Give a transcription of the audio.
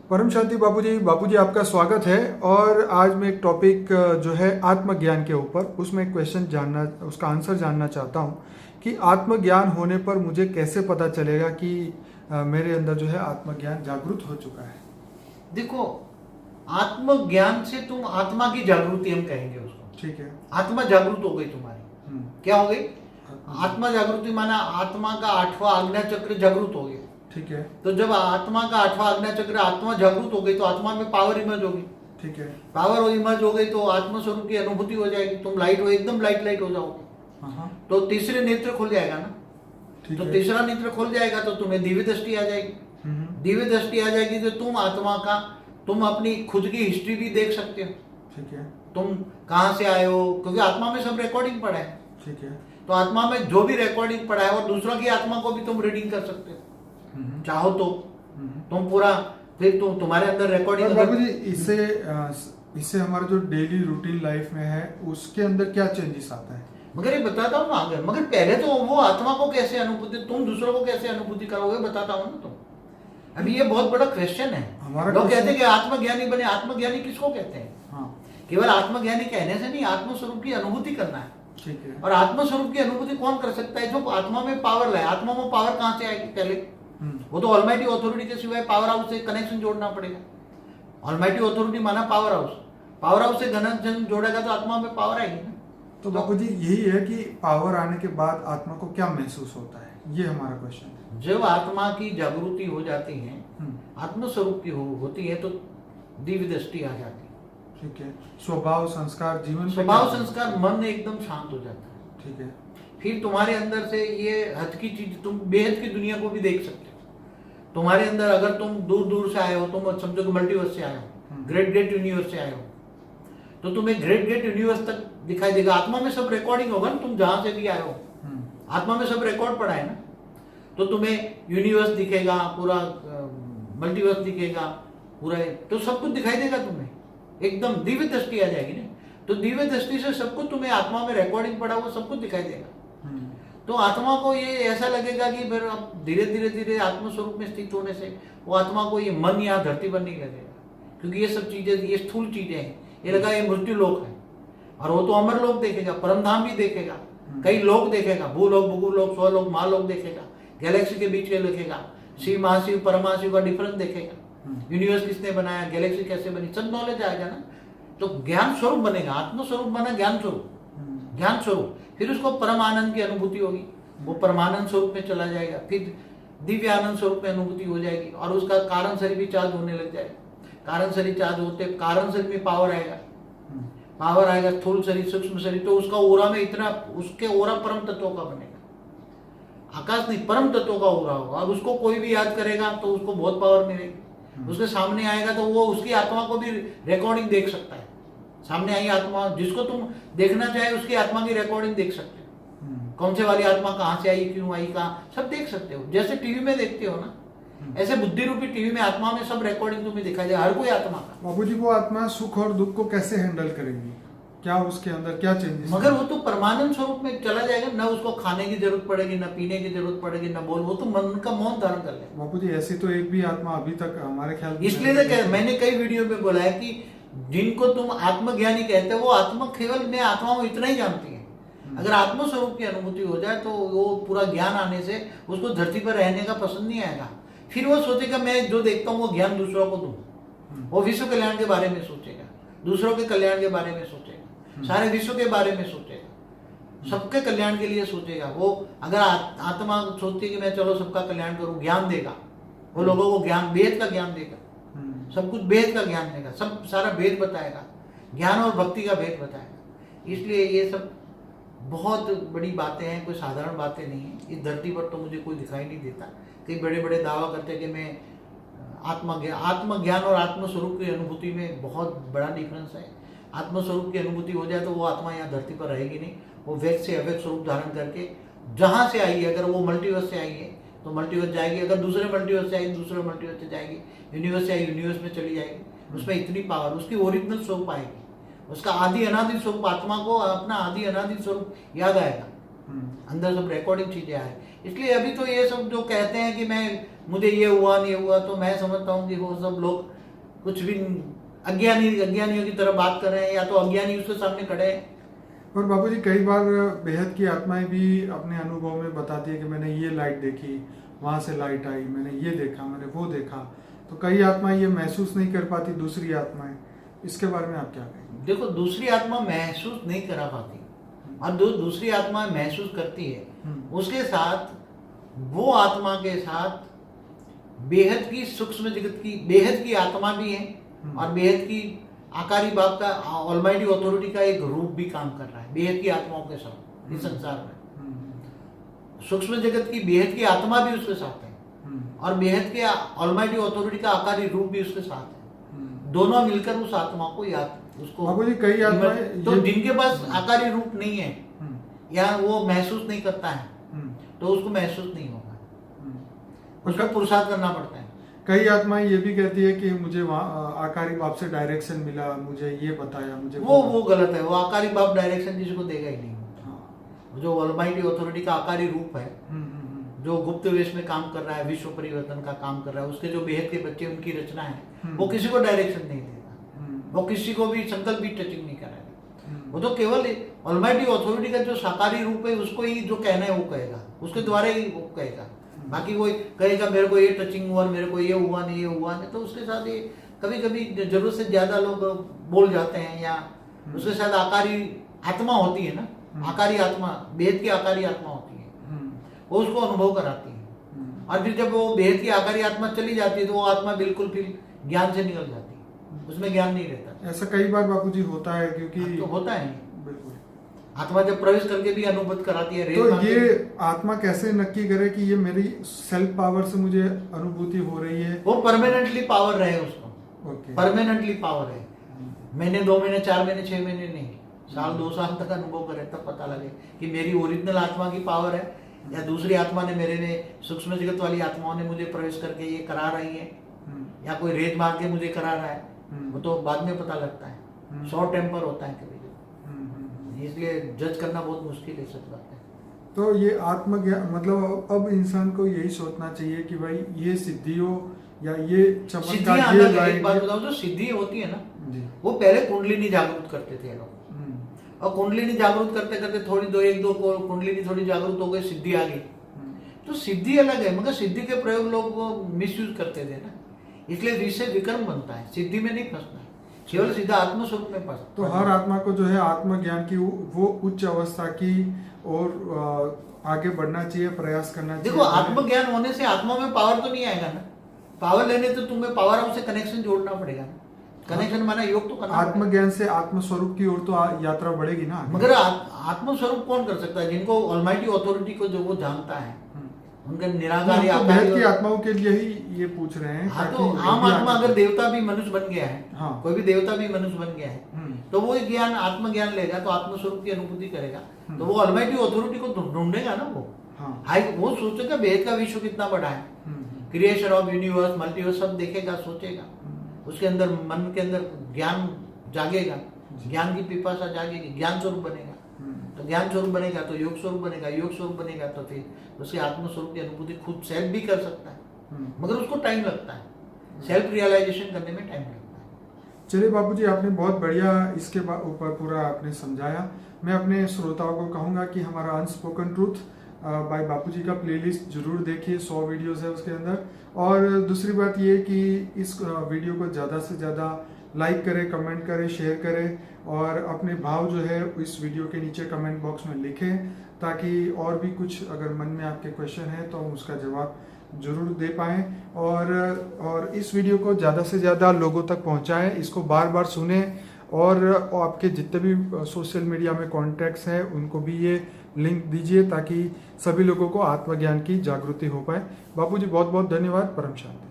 परम शांति बापूजी आपका स्वागत है। और आज मैं एक टॉपिक जो है आत्मज्ञान के ऊपर, उसमें एक क्वेश्चन जानना, उसका आंसर जानना चाहता हूँ कि आत्मज्ञान होने पर मुझे कैसे पता चलेगा कि मेरे अंदर जो है आत्मज्ञान जागृत हो चुका है। देखो, आत्मज्ञान से तुम आत्मा की जागृति हम कहेंगे उसको। ठीक है। आत्मा जागृत हो गई तुम्हारी। क्या हो गई? आत्मा जागृति माना आत्मा का 8वां आज्ञा चक्र जागृत हो गया। ठीक है। तो जब आत्मा का 8वां आज्ञा चक्र आत्मा जागृत हो गई तो आत्मा में पावर इमर्ज होगी। ठीक है। पावर इमर्ज हो गई तो आत्म स्वरूप की अनुभूति हो जाएगी। तुम लाइट हो, एकदम लाइट हो जाओगे। तो तीसरे नेत्र खुल जाएगा ना। तो तीसरा नेत्र खुल जाएगा तो तुम्हें दिव्य दृष्टि आ जाएगी। दिव्य दृष्टि आ जाएगी तो तुम आत्मा का, तुम अपनी खुद की हिस्ट्री भी देख सकते हो। ठीक है। तुम कहाँ से आए हो, क्योंकि आत्मा में सब रिकॉर्डिंग पड़ा है। ठीक है। तो आत्मा में जो भी रिकॉर्डिंग पड़ा है और दूसरों की आत्मा को भी तुम रीडिंग कर सकते हो चाहो तो। तुम पूरा, फिर तुम्हारे अंदर रिकॉर्डिंग। बाबूजी, इससे हमारा जो डेली रूटीन लाइफ में है उसके अंदर क्या चेंजेस आता है? मगर ये बताता हूँ ना आगे। मगर पहले तो वो आत्मा को कैसे अनुभूति, तुम दूसरों को कैसे अनुभूति करोगे बताता हूँ ना तुम। अभी ये बहुत बड़ा क्वेश्चन है। लोग कहते हैं कि आत्मज्ञानी बने। आत्मज्ञानी किसको कहते हैं? केवल आत्मज्ञानी कहने से नहीं, आत्मस्वरूप की अनुभूति करना है। ठीक है। और आत्मस्वरूप की अनुभूति कौन कर सकता है? जो आत्मा में पावर लाए। आत्मा में पावर कहाँ से आएगी? पहले वो तो ऑलमाइटी अथॉरिटी के सिवाय पावर हाउस से कनेक्शन जोड़ना पड़ेगा। ऑलमाइटी अथॉरिटी माना पावर हाउस। पावर हाउस से कनेक्शन जोड़ेगा तो आत्मा में पावर आएगी ना। तो बापूजी यही है कि पावर आने के बाद आत्मा को क्या महसूस होता है, ये हमारा क्वेश्चन है। जब आत्मा की जागृति हो जाती है, आत्मस्वरूप की होती है तो दिव्य दृष्टि आ जाती है। ठीक है। स्वभाव संस्कार, जीवन स्वभाव संस्कार, मन एकदम शांत हो जाता है। ठीक है। फिर तुम्हारे अंदर से ये हद की चीज, तुम बेहद की दुनिया को भी देख सकते हो। तुम्हारे अंदर अगर तुम दूर दूर से आए हो, तुम समझो कि मल्टीवर्स से आए हो, ग्रेट यूनिवर्स से आए हो, तो तुम्हें ग्रेट यूनिवर्स तक दिखाई देगा। आत्मा में सब रिकॉर्डिंग होगा ना, तुम जहां से भी आए हो आत्मा में सब रिकॉर्ड पड़ा है ना। तो तुम्हें यूनिवर्स दिखेगा, पूरा मल्टीवर्स दिखेगा, पूरा, तो सब कुछ दिखाई देगा तुम्हें। एकदम दिव्य दृष्टि आ जाएगी ना। तो दिव्य दृष्टि से सब कुछ तुम्हें आत्मा में रिकॉर्डिंग पड़ा हुआ सब कुछ दिखाई देगा। तो आत्मा को ये ऐसा लगेगा कि फिर अब धीरे धीरे आत्मस्वरूप में स्थित होने से वो आत्मा को ये मन यहाँ धरती पर नहीं लगेगा, क्योंकि ये सब चीजें, ये स्थूल चीजें हैं। ये लगा ये मृत्यु लोक है, और वो तो अमर लोक देखेगा, परमधाम भी देखेगा, कई लोक देखेगा, भूलोक, भूगुलोक, स्वलोक, महालोक देखेगा, गैलेक्सी के बीच के देखेगा, शिव, महाशिव, परमाशिव का डिफरेंस देखेगा, यूनिवर्स किसने बनाया, गैलेक्सी कैसे बनी, सब नॉलेज आएगा ना। तो ज्ञान स्वरूप बनेगा। आत्मस्वरूप बना ज्ञान स्वरूप। ज्ञान स्वरूप, फिर उसको परम आनंद की अनुभूति होगी, वो परमानंद स्वरूप में चला जाएगा। फिर दिव्य आनंद स्वरूप में अनुभूति हो जाएगी, और उसका कारण शरीर भी चार्ज होने लग जाएगा। कारण शरीर चार्ज होते, कारण शरीर में पावर आएगा। पावर आएगा, स्थूल शरीर, सूक्ष्म शरीर, तो उसका ओरा में इतना, उसके ओरा परम तत्वों का बनेगा। आकाश नहीं, परम तत्वों का ओरा होगा। अब उसको कोई भी याद करेगा तो उसको बहुत पावर मिलेगी। उसके सामने आएगा तो वो उसकी आत्मा को भी रिकॉर्डिंग देख सकता है। सामने आई आत्मा, जिसको तुम देखना चाहे उसकी आत्मा की रिकॉर्डिंग देख सकते हो। कौन से वाली आत्मा कहाँ से आई, क्यों आई, कहाँ, सब देख सकते हो। जैसे टीवी में देखते हो ना, ऐसे बुद्धि रूपी टीवी में आत्मा में सब रिकॉर्डिंग तुम्हें दिखाई दे, हर कोई आत्मा का। बाबूजी, वो आत्मा सुख और दुख को कैसे हैंडल करेगी? क्या उसके अंदर क्या चेंजेस? मगर वो तो परमानंद स्वरूप में चला जाएगा ना। उसको खाने की जरूरत पड़ेगी, ना पीने की जरूरत पड़ेगी, ना बोल, वो तो मन का मौन धारण कर लेगा। बाबूजी, ऐसी तो एक भी आत्मा अभी तक हमारे ख्याल, इसलिए तो मैंने कई वीडियो में बोला है कि जिनको तुम आत्मज्ञानी कहते हो, वो आत्मा केवल मैं आत्मा को इतना ही जानती है। अगर आत्म स्वरूप की अनुभूति हो जाए तो वो पूरा ज्ञान आने से उसको धरती पर रहने का पसंद नहीं आएगा। फिर वो सोचेगा मैं जो देखता हूँ वो ज्ञान दूसरों को दूं। वो विश्व कल्याण के बारे में सोचेगा, दूसरों के कल्याण के बारे में सोचेगा, सारे विश्व के बारे में सोचेगा, सबके कल्याण के लिए सोचेगा। वो अगर आत्मा सोचती है कि मैं चलो सबका कल्याण करूं, ज्ञान देगा। वो लोगों को ज्ञान, वेद का ज्ञान देगा, सब कुछ वेद का ज्ञान देगा, सब सारा भेद बताएगा, ज्ञान और भक्ति का भेद बताएगा। इसलिए ये सब बहुत बड़ी बातें हैं, कोई साधारण बातें नहीं है। इस धरती पर तो मुझे कोई दिखाई नहीं देता। कई बड़े बड़े दावा करते हैं कि मैं आत्मज्ञान और आत्मस्वरूप की अनुभूति में बहुत बड़ा डिफरेंस है। आत्मस्वरूप की अनुभूति हो जाए तो वो आत्मा यहाँ धरती पर रहेगी नहीं। वो व्यक्त से अव्यक्त स्वरूप धारण करके जहाँ से आई है, अगर वो मल्टीवर्स से आई है तो मल्टीवर्स जाएगी, अगर दूसरे मल्टीवर्स से आई दूसरे मल्टीवर्स से जाएगी, यूनिवर्स से आई यूनिवर्स में चली जाएगी। उसमें इतनी पावर, उसकी ओरिजिनल स्वरूप आएगी, उसका आदि अनादि स्वरूप, आत्मा को अपना आदि अनादि स्वरूप याद आएगा। अंदर सब रिकॉर्डिंग चीजें आए। इसलिए अभी तो ये सब जो कहते हैं कि मैं मुझे ये हुआ नहीं हुआ, तो मैं समझता हूँ कि वो सब लोग कुछ भी अज्ञानियों की तरह बात कर रहे हैं, या तो अज्ञानी उसके सामने खड़े हैं। और बापूजी कई बार बेहद की आत्माएं भी अपने अनुभव में बताती है कि मैंने ये लाइट देखी, वहां से लाइट आई, मैंने ये देखा, मैंने वो देखा। तो कई आत्माएं ये महसूस नहीं कर पाती, दूसरी आत्माएं, इसके बारे में आप क्या कहेंगे? देखो, दूसरी आत्मा महसूस नहीं करा पाती, और दूसरी आत्मा महसूस करती है, उसके साथ, वो आत्मा के साथ बेहद की सूक्ष्म जगत की बेहद की आत्मा भी है, और बेहद की आकारी बाप का ऑलमाइटी ऑथोरिटी का एक रूप भी काम कर रहा है बेहद की आत्माओं के साथ इस संसार में। सूक्ष्म जगत की बेहद की आत्मा भी उसके साथ है, और बेहद के ऑलमाइटी ऑथोरिटी का आकारी रूप भी उसके साथ है। दोनों मिलकर उस आत्मा को उसको कई आत्माएं तो जिनके पास आकारी रूप नहीं है या वो महसूस नहीं करता है, तो उसको महसूस नहीं होगा, उसको पुरुषार्थ करना पड़ता है। कई आत्माएं ये भी कहती है कि मुझे वहाँ आकारी बाप से डायरेक्शन मिला, मुझे ये बताया, मुझे वो गलत है। वो आकारी बाप डायरेक्शन किसी को देगा ही नहीं। हाँ। जो ऑलमाइटी ऑथोरिटी का आकारी रूप है, जो गुप्त वेश में काम कर रहा है, विश्व परिवर्तन का काम कर रहा है, उसके जो बेहद के बच्चे, उनकी रचना है, वो किसी को डायरेक्शन नहीं देगा, वो किसी को भी संकल्प भी टचिंग नहीं कराएगा। वो तो केवल ऑलमाइटी ऑथोरिटी का जो साकारी रूप है, उसको ही जो कहना है वो कहेगा, उसके द्वारा ही वो कहेगा। बाकी कोई कहेगा मेरे को ये टचिंग हुआ, मेरे को ये हुआ नहीं, ये हुआ नहीं, तो उसके साथ ये कभी कभी जरूरत से ज्यादा लोग बोल जाते हैं, या उसके साथ आकारी आत्मा होती है ना, आकारी आत्मा, बेहद की आकारी आत्मा होती है, वो उसको अनुभव कराती है। और फिर जब वो बेहद की आकारी आत्मा चली जाती है, तो वो आत्मा बिल्कुल फिर ज्ञान से निकल जाती है, उसमें ज्ञान नहीं रहता। ऐसा कई बार बापूजी होता है, क्योंकि तो होता है बिल्कुल आत्मा जब प्रवेश करके भी अनुभूत कराती है। तो ये आत्मा कैसे नक्की करे कि ये मेरी सेल्फ पावर से मुझे अनुभूति हो रही है? वो परमानेंटली पावर रहे उसको, परमानेंटली पावर है। महीने, 2 महीने, 4 महीने, 6 महीने नहीं, साल 2 साल तक अनुभव करे, तब पता लगे कि मेरी ओरिजिनल आत्मा की पावर है, या दूसरी आत्मा ने, मेरे ने, सूक्ष्म जगत वाली आत्माओं ने मुझे प्रवेश करके ये करा रही है, या कोई रेत मार के मुझे करा रहा है। वो तो बाद में पता लगता है, शॉर्ट टेम्पर होता है कभी, इसलिए जज करना बहुत मुश्किल है, सच बात है। तो ये आत्मज्ञान मतलब अब इंसान को यही सोचना चाहिए कि भाई ये सिद्धियों या ये चमत्कार, ये एक बात बताओ, जो सिद्धि होती है ना, वो पहले कुंडलिनी जागरूक करते थे लोग, और कुंडलिनी जागरूक करते करते थोड़ी एक दो कुंडलिनी थोड़ी जागरूक हो गई, सिद्धि आ गई। तो सिद्धि अलग है, मगर सिद्धि के प्रयोग लोग मिसयूज करते थे ना, इसलिए विषय विक्रम बनता है, सिद्धि में नहीं फंसना, केवल सीधा आत्मस्वरूप में फंसता। तो हर आत्मा को जो है आत्मज्ञान की वो उच्च अवस्था की और आगे बढ़ना चाहिए, प्रयास करना चाहिए। देखो, आत्मज्ञान होने से आत्मा में पावर तो नहीं आएगा ना, पावर लेने तो तुम्हें पावर हाउस से कनेक्शन जोड़ना पड़ेगा ना, कनेक्शन माना योग तो करना। आत्मज्ञान से आत्मस्वरूप की ओर तो यात्रा बढ़ेगी ना। मगर आत्मस्वरूप कौन कर सकता है? जिनको ऑलमाइटी ऑथोरिटी को जो वो जानता है, उनके निराकारी की आत्माओं के लिए ही ये पूछ रहे हैं। हाँ, तो आम आत्मा अगर देवता भी मनुष्य बन गया है, हाँ, कोई भी देवता भी मनुष्य बन गया है, तो वो ज्ञान, आत्मज्ञान लेगा तो आत्मस्वरूप की अनुभूति करेगा, तो वो ऑलमाइटी ऑथोरिटी को ढूंढेगा ना। वो वो सोचेगा बेहद का विश्व कितना बड़ा है, क्रिएशन ऑफ यूनिवर्स, मल्टीवर्स सब देखेगा, सोचेगा, उसके अंदर, मन के अंदर ज्ञान जागेगा, ज्ञान की पिपासा जागेगी, ज्ञान स्वरूप बनेगा, तो ज्ञान स्वरूप बनेगा तो योग स्वरूप बनेगा, योग स्वरूप बनेगा तो फिर उसके आत्मस्वरूप की अनुभूति खुद सेल्फ भी कर सकता है, मगर उसको टाइम लगता है, सेल्फ रियलाइजेशन करने में टाइम लगता है। चलिए बापूजी, आपने बहुत बढ़िया इसके ऊपर पूरा आपने समझाया। मैं अपने श्रोताओं को कहूँगा कि हमारा अनस्पोकन ट्रूथ बाय बापूजी का प्लेलिस्ट जरूर देखिए, 100 वीडियोस है उसके अंदर। और दूसरी बात ये कि इस वीडियो को ज़्यादा से ज़्यादा लाइक करें, कमेंट करें, शेयर करें, और अपने भाव जो है इस वीडियो के नीचे कमेंट बॉक्स में लिखें, ताकि और भी कुछ अगर मन में आपके क्वेश्चन है तो हम उसका जवाब जरूर दे पाएँ। और इस वीडियो को ज़्यादा से ज़्यादा लोगों तक पहुँचाएँ, इसको बार बार सुने, और आपके जितने भी सोशल मीडिया में कॉन्टैक्ट्स हैं उनको भी ये लिंक दीजिए, ताकि सभी लोगों को आत्मज्ञान की जागृति हो पाए। बापूजी बहुत बहुत धन्यवाद। परम शांति।